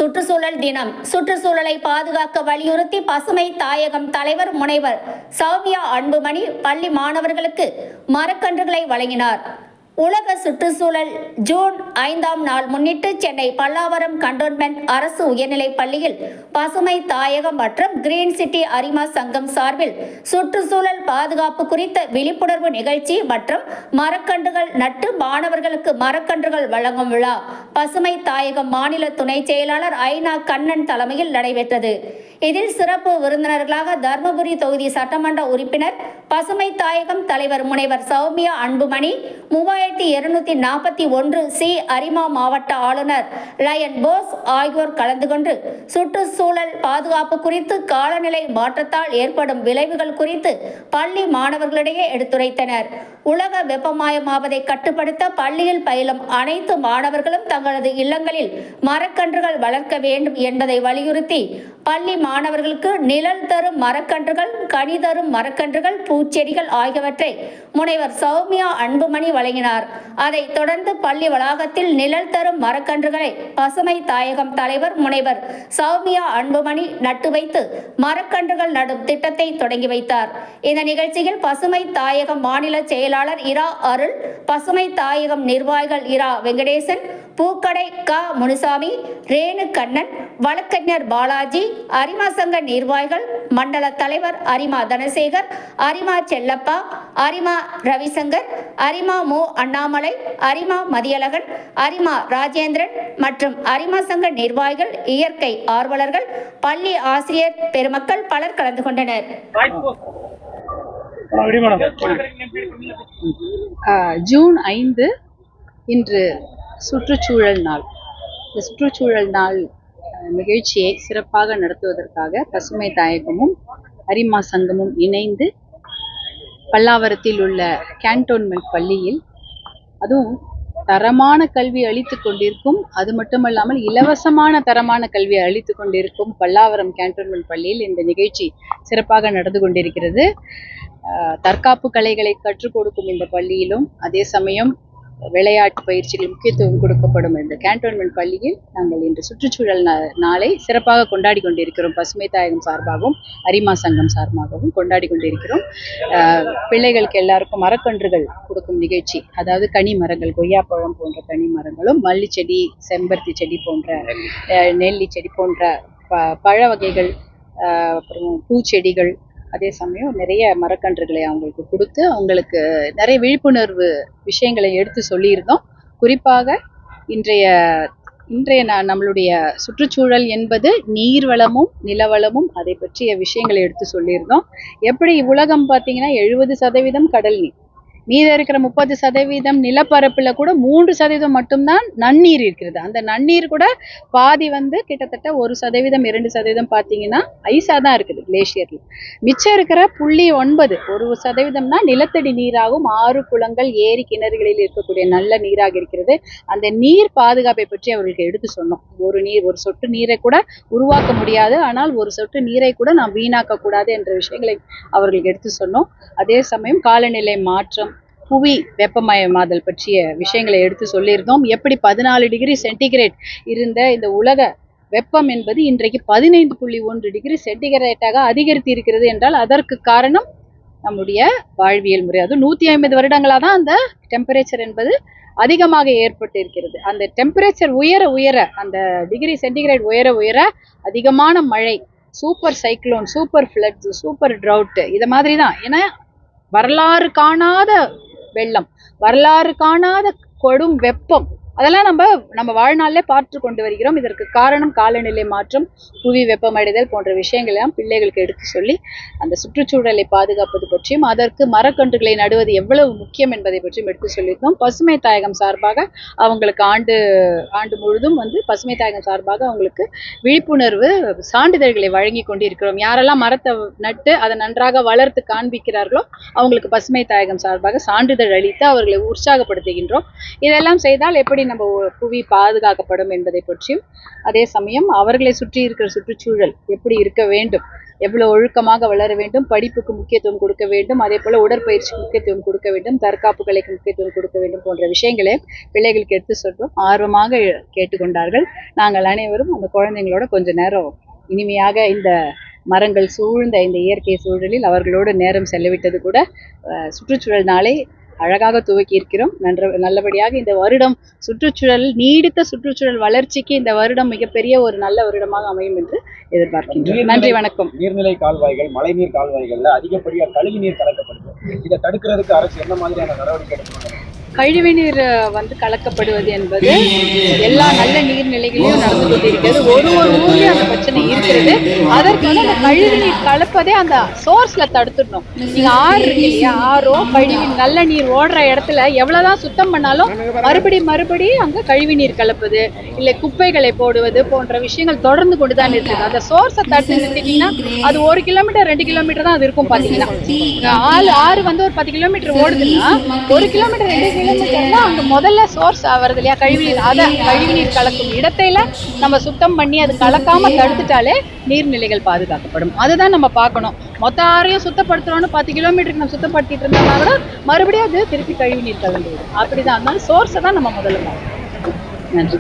சுற்றுச்சூழல் தினம். சுற்றுச்சூழலை பாதுகாக்க வலியுறுத்தி பசுமை தாயகம் தலைவர் முனைவர் சௌமியா அன்புமணி பள்ளி மாணவர்களுக்கு மரக்கன்றுகளை வழங்கினார். உலக சுற்றுச்சூழல் ஜூன் 5ஆம் நாள் முன்னிட்டு சென்னை பல்லாவரம் கண்டோன்மெண்ட் அரசு உயர்நிலைப் பள்ளியில் பசுமை தாயகம் மற்றும் கிரீன் சிட்டி அரிமா சங்கம் சார்பில் சுற்றுச்சூழல் பாதுகாப்பு குறித்த விழிப்புணர்வு நிகழ்ச்சி மற்றும் மரக்கன்றுகள் நட்டு மாணவர்களுக்கு மரக்கன்றுகள் வழங்கும் விழா பசுமை தாயகம் மாநில துணை செயலாளர் ஐநா கண்ணன் தலைமையில் நடைபெற்றது. இதில் சிறப்பு விருந்தினர்களாக தர்மபுரி தொகுதி சட்டமன்ற உறுப்பினர் பசுமை தாயகம் தலைவர் முனைவர் சௌமியா அன்புமணி, 3241 சி அரிமா மாவட்ட ஆளுநர் லயன் போஸ் ஆகியோர் கலந்து கொண்டு சுற்றுச்சூழல் பாதுகாப்பு குறித்து காலநிலை மாற்றத்தால் ஏற்படும் விளைவுகள் குறித்து பள்ளி மாணவர்களிடையே எடுத்துரைத்தனர். உலக வெப்பமயமாவதை கட்டுப்படுத்த பள்ளியில் பயிலும் அனைத்து மாணவர்களும் தங்களது இல்லங்களில் மரக்கன்றுகள் வளர்க்க வேண்டும் என்பதை வலியுறுத்தி பள்ளி மாணவர்களுக்கு நிழல் தரும் மரக்கன்றுகள், கனி தரும் மரக்கன்றுகள், பூச்செடிகள் ஆகியவற்றை முனைவர் சௌமியா அன்புமணி வழங்கினார். அதைத் தொடர்ந்து பள்ளி வளாகத்தில் நிழல் தரும் மரக்கன்றுகளை பசுமை தாயகம் தலைவர் முனைவர் சௌமியா அன்புமணி நட்டு வைத்து மரக்கன்றுகள் நடும் திட்டத்தை தொடங்கி வைத்தார். இந்த நிகழ்ச்சியில் பசுமை தாயகம் மாநில செயலாளர் இரா அருள், பசுமை தாயகம் நிர்வாகிகள் இரா வெங்கடேசன், பூக்கடை க முனுசாமி, ரேணு கண்ணன், வழக்கறிஞர் பாலாஜி, அரிமா சங்க நிர்வாகிகள், மண்டல தலைவர் அரிமா தனசேகர், அரிமா செல்லப்பா, அரிமா ரவிசங்கர், அரிமா மு அண்ணாமலை, அரிமா மதியழகன், அரிமா ராஜேந்திரன் மற்றும் அரிமா சங்க நிர்வாகிகள், இயற்கை ஆர்வலர்கள், பள்ளி ஆசிரியர் பெருமக்கள் பலர் கலந்து கொண்டனர். ஜூன் 5 இன்று சுற்றுச்சூழல் நாள். இந்த சுற்றுச்சூழல் நாள் நிகழ்ச்சியை சிறப்பாக நடத்துவதற்காக பசுமை தாயகமும் அரிமா சங்கமும் இணைந்து பல்லாவரத்தில் உள்ள கேண்டோன்மெண்ட் பள்ளியில், அதுவும் தரமான கல்வி அளித்து கொண்டிருக்கும், அது மட்டுமல்லாமல் இலவசமான தரமான கல்வியை அளித்து கொண்டிருக்கும் பல்லாவரம் கேண்டோன்மெண்ட் பள்ளியில் இந்த நிகழ்ச்சி சிறப்பாக நடந்து கொண்டிருக்கிறது. தற்காப்பு கலைகளை கற்றுக் கொடுக்கும் இந்த பள்ளியிலும் அதே சமயம் விளையாட்டு பயிற்சிகள் முக்கியத்துவம் கொடுக்கப்படும் இந்த கேண்டோன்மெண்ட் பள்ளியில் நாங்கள் இன்று சுற்றுச்சூழல் நாளை சிறப்பாக கொண்டாடி கொண்டிருக்கிறோம். பசுமை தாயகம் சார்பாகவும் அரிமா சங்கம் சார்பாகவும் கொண்டாடி கொண்டிருக்கிறோம். பிள்ளைகளுக்கு எல்லாருக்கும் மரக்கன்றுகள் கொடுக்கும் நிகழ்ச்சி, அதாவது கனி மரங்கள், கொய்யாப்பழம் போன்ற கனி மரங்களும், மல்லி செடி, செம்பருத்தி செடி போன்ற, நெல்லி செடி போன்ற பழ வகைகள், அப்புறம் பூச்செடிகள், அதே சமயம் நிறைய மரக்கன்றுகளை அவங்களுக்கு கொடுத்து அவங்களுக்கு நிறைய விழிப்புணர்வு விஷயங்களை எடுத்து சொல்லியிருந்தோம். குறிப்பாக இன்றைய நம்மளுடைய சுற்றுச்சூழல் என்பது நீர்வளமும் நிலவளமும், அதை பற்றிய விஷயங்களை எடுத்து சொல்லியிருந்தோம். எப்படி உலகம் பார்த்தீங்கன்னா 70% கடல் நீர், மீத இருக்கிற 30% நிலப்பரப்புல கூட 3% மட்டும்தான் நன்னீர் இருக்கிறது. அந்த நன்னீர் கூட பாதி கிட்டத்தட்ட 1%, 2% பார்த்தீங்கன்னா ஐஸா தான் இருக்குது கிளேஷியர்ல. மிச்சம் இருக்கிற 0.9, 1% தான் நிலத்தடி நீராகும். 6 குளங்கள், ஏரி, கிணறுகளில் இருக்கக்கூடிய நல்ல நீராக இருக்கிறது. அந்த நீர் பாதுகாப்பை பற்றி அவர்களுக்கு எடுத்து சொன்னோம். ஒரு சொட்டு நீரை கூட உருவாக்க முடியாது, ஆனால் ஒரு சொட்டு நீரை கூட நாம் வீணாக்க கூடாது என்ற விஷயங்களை அவர்களுக்கு எடுத்து சொன்னோம். அதே சமயம் காலநிலை மாற்றம், புவி வெப்பமயமாதல் பற்றிய விஷயங்களை எடுத்து சொல்லியிருந்தோம். எப்படி 14 டிகிரி சென்டிகிரேட் இருந்த இந்த உலக வெப்பம் என்பது இன்றைக்கு 15.1 டிகிரி சென்டிகிரேட்டாக அதிகரித்து இருக்கிறது என்றால் அதற்கு காரணம் நம்முடைய வாழ்வியல் முறை. அது 150 வருடங்களாக தான் அந்த டெம்பரேச்சர் என்பது அதிகமாக ஏற்பட்டு இருக்கிறது. அந்த டெம்பரேச்சர் உயர அந்த டிகிரி சென்டிகிரேட் உயர அதிகமான மழை, super cyclone, super floods, super trout, இதை மாதிரி தான். ஏன்னா வரலாறு காணாத வெள்ளம், வரலாறு காணாத கொடும் வெப்பம், அதெல்லாம் நம்ம வாழ்நாளிலே பார்த்து கொண்டு வருகிறோம். இதற்கு காரணம் காலநிலை மாற்றம், புவி வெப்பமடைதல் போன்ற விஷயங்கள் எல்லாம் பிள்ளைகளுக்கு எடுத்து சொல்லி அந்த சுற்றுச்சூழலை பாதுகாப்பது பற்றியும் அதற்கு மரக்கன்றுகளை நடுவது எவ்வளவு முக்கியம் என்பதை பற்றியும் எடுத்து சொல்லியிருக்கோம். பசுமை தாயகம் சார்பாக அவங்களுக்கு ஆண்டு முழுதும் பசுமை தாயகம் சார்பாக அவங்களுக்கு விழிப்புணர்வு சான்றிதழ்களை வழங்கி கொண்டிருக்கிறோம். யாரெல்லாம் மரத்தை நட்டு அதை நன்றாக வளர்த்து காண்பிக்கிறார்களோ அவங்களுக்கு பசுமை தாயகம் சார்பாக சான்றிதழ் அளித்து அவர்களை உற்சாகப்படுத்துகின்றோம். இதெல்லாம் செய்தால் எப்படி எப்படி நம்ம புவி பாதுகாக்கப்படும் என்பதை பற்றியும், அதே சமயம் அவர்களை சுற்றி இருக்கிற சுற்றுச்சூழல் எப்படி இருக்க வேண்டும், எவ்வளவு ஒழுக்கமாக வளர வேண்டும், படிப்புக்கு முக்கியத்துவம் கொடுக்க வேண்டும், அதே போல உடற்பயிற்சிக்கு முக்கியத்துவம் கொடுக்க வேண்டும், தற்காப்பு கலைக்கு முக்கியத்துவம் கொடுக்க வேண்டும் போன்ற விஷயங்களை பிள்ளைகளுக்கு எடுத்து சொல்றோம். ஆர்வமாக கேட்டுக்கொண்டார்கள். நாங்கள் அனைவரும் அந்த குழந்தைங்களோட கொஞ்ச நேரம் இனிமையாக இந்த மரங்கள் சூழ்ந்த இந்த இயற்கை சூழலில் அவர்களோடு நேரம் செலவிட்டது கூட சுற்றுச்சூழல் நாளை அழகாக துவக்கி இருக்கிறோம். நல்லபடியாக இந்த வருடம் சுற்றுச்சூழல் நீடித்த சுற்றுச்சூழல் வளர்ச்சிக்கு இந்த வருடம் மிகப்பெரிய ஒரு நல்ல வருடமாக அமையும் என்று எதிர்பார்க்கின்றோம். நன்றி, வணக்கம். நீர்நிலை கால்வாய்கள், மழைநீர் கால்வாய்கள்ல அதிகப்படியா கழிவு நீர் கலக்கப்படுது. இதை தடுக்கிறதுக்கு அரசு என்ன மாதிரியான நடவடிக்கை எடுக்கணும்? கழிவுநீர் கலக்கப்படுவது என்பது எல்லா நல்ல நீர்நிலைகளையும் நடந்து கொண்டிருக்கிறது. ஒரு ஊர்லயும் அந்த பிரச்சனை இருக்கிறது. அதற்கு அந்த கழிவுநீர் கலப்பதே அந்த சோர்ஸ்ல தடுத்துடணும். நீங்க ஆறு இருக்கு இல்லையா, ஆறோ கழிவு நல்ல நீர் ஓடுற இடத்துல எவ்வளவுதான் சுத்தம் பண்ணாலும் மறுபடியும் அங்க கழிவுநீர் கலப்பது, இல்லை குப்பைகளை போடுவது போன்ற விஷயங்கள் தொடர்ந்து கொண்டுதான் இருக்குது. அந்த சோர்ஸை தடுத்து நிறுத்திட்டீங்கன்னா அது 1 கிலோமீட்டர் 2 கிலோமீட்டர் தான் அது இருக்கும். பாத்தீங்கன்னா ஆறு வந்து ஒரு 10 கிலோமீட்டர் ஓடுதுன்னா 1 கிலோமீட்டர் 2 கிலோமீட்டர்னா அங்க முதல்ல சோர்ஸ் வருது இல்லையா கழிவுநீர், அதை கழிவுநீர் கலக்கும் இடத்துல நம்ம சுத்தம் பண்ணி அது கலக்காம தடுத்துட்டாலே நீர்நிலைகள் பாதுகாக்கப்படும். அதுதான் நம்ம பார்க்கணும். மொத்த ஆறையும் சுத்தப்படுத்துறோம்னு 10 கிலோமீட்டருக்கு நம்ம சுத்தப்படுத்திட்டு இருந்தோம்னா கூட மறுபடியும் அது திருப்பி கழிவுநீர் கலந்து விடும். அப்படிதான். அதனால சோர்ஸை தான் நம்ம முதல்ல பார்க்கணும். நன்றி.